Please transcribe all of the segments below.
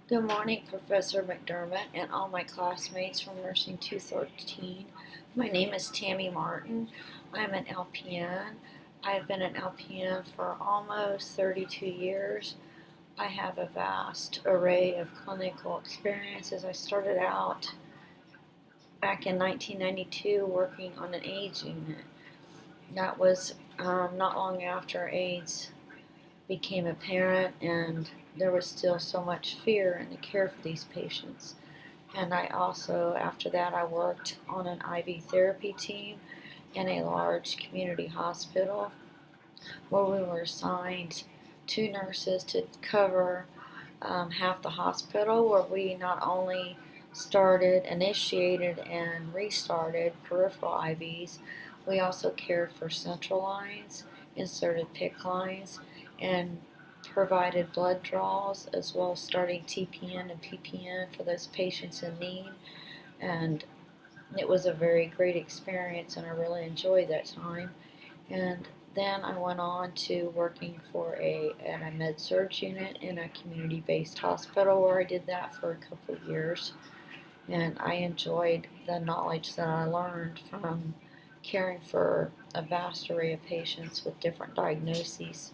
Good morning, Professor McDermott and all my classmates from Nursing 213. My name is Tammy Martin. I'm an LPN. I've been an LPN for almost 32 years. I have a vast array of clinical experiences. I started out back in 1992 working on an AIDS unit. That was not long after AIDS became apparent, and there was still so much fear in the care for these patients. And I also, after that, I worked on an IV therapy team in a large community hospital where we were assigned two nurses to cover half the hospital, where we not only initiated, and restarted peripheral IVs, we also cared for central lines, inserted PICC lines, and provided blood draws, as well as starting TPN and PPN for those patients in need. And it was a very great experience, and I really enjoyed that time. And then I went on to working at a med-surg unit in a community-based hospital, where I did that for a couple of years. And I enjoyed the knowledge that I learned from caring for a vast array of patients with different diagnoses,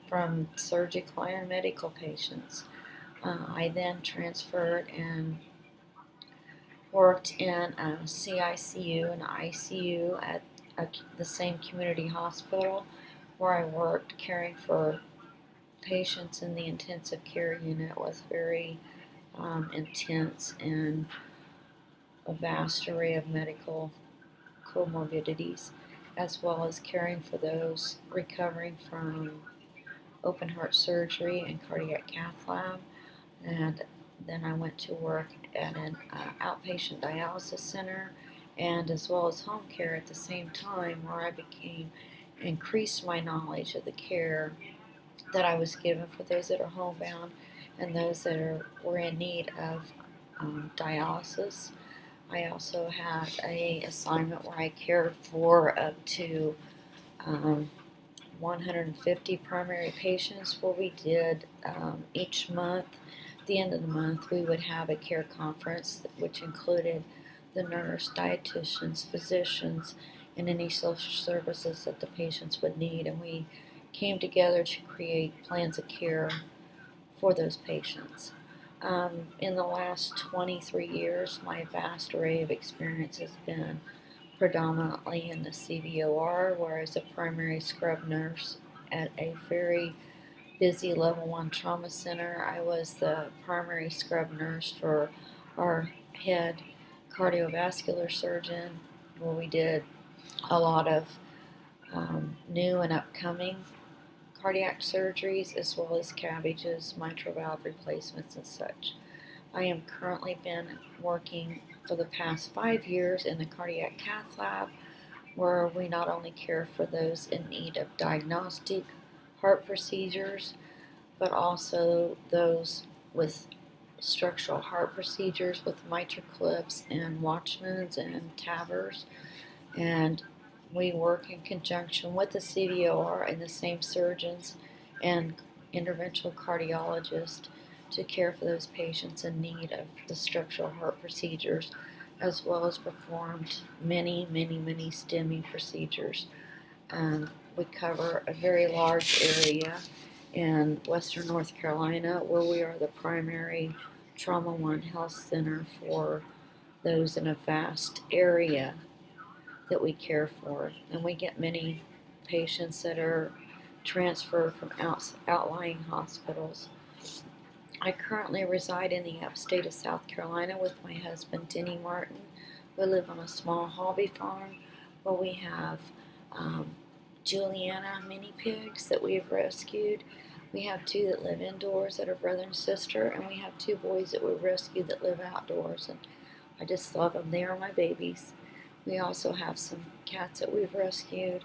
from surgical and medical patients. I then transferred and worked in a CICU and ICU at the same community hospital, where I worked caring for patients in the intensive care unit with very intense and a vast array of medical comorbidities, as well as caring for those recovering from open heart surgery and cardiac cath lab. And then I went to work at an outpatient dialysis center, and as well as home care at the same time, where I increased my knowledge of the care that I was given for those that are homebound and those that were in need of dialysis. I also had a assignment where I cared for up to 150 primary patients, where we did each month, at the end of the month, we would have a care conference which included the nurse, dietitians, physicians, and any social services that the patients would need. And we came together to create plans of care for those patients. In the last 23 years, my vast array of experience has been predominantly in the CVOR, where I was a primary scrub nurse at a very busy level 1 trauma center. I was the primary scrub nurse for our head cardiovascular surgeon, where we did a lot of new and upcoming cardiac surgeries, as well as CABGs, mitral valve replacements, and such. I am currently been working for the past 5 years in the cardiac cath lab, where we not only care for those in need of diagnostic heart procedures, but also those with structural heart procedures with MitraClips and Watchmans and TAVRs. And we work in conjunction with the CVOR and the same surgeons and interventional cardiologists to care for those patients in need of the structural heart procedures, as well as performed many STEMI procedures. We cover a very large area in western North Carolina, where we are the primary Trauma One Health Center for those in a vast area that we care for. And we get many patients that are transferred from outlying hospitals. I currently reside in the upstate of South Carolina with my husband, Denny Martin. We live on a small hobby farm where we have Juliana mini pigs that we have rescued. We have two that live indoors that are brother and sister, and we have two boys that we rescued that live outdoors, and I just love them. They are my babies. We also have some cats that we've rescued,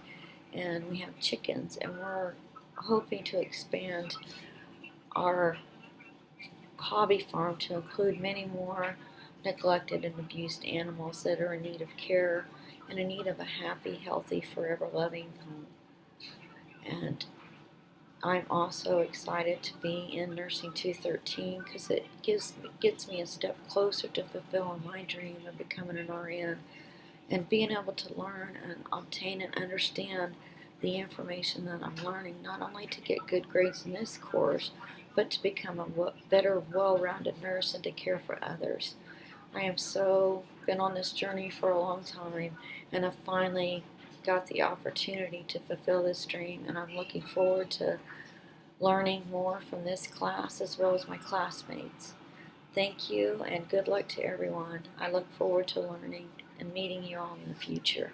and we have chickens, and we're hoping to expand our hobby farm to include many more neglected and abused animals that are in need of care and in need of a happy, healthy, forever loving home. And I'm also excited to be in Nursing 213 because it gets me a step closer to fulfilling my dream of becoming an RN and being able to learn and obtain and understand the information that I'm learning, not only to get good grades in this course, but to become a better, well-rounded nurse and to care for others. I am so been on this journey for a long time, and I finally got the opportunity to fulfill this dream, and I'm looking forward to learning more from this class as well as my classmates. Thank you and good luck to everyone. I look forward to learning and meeting you all in the future.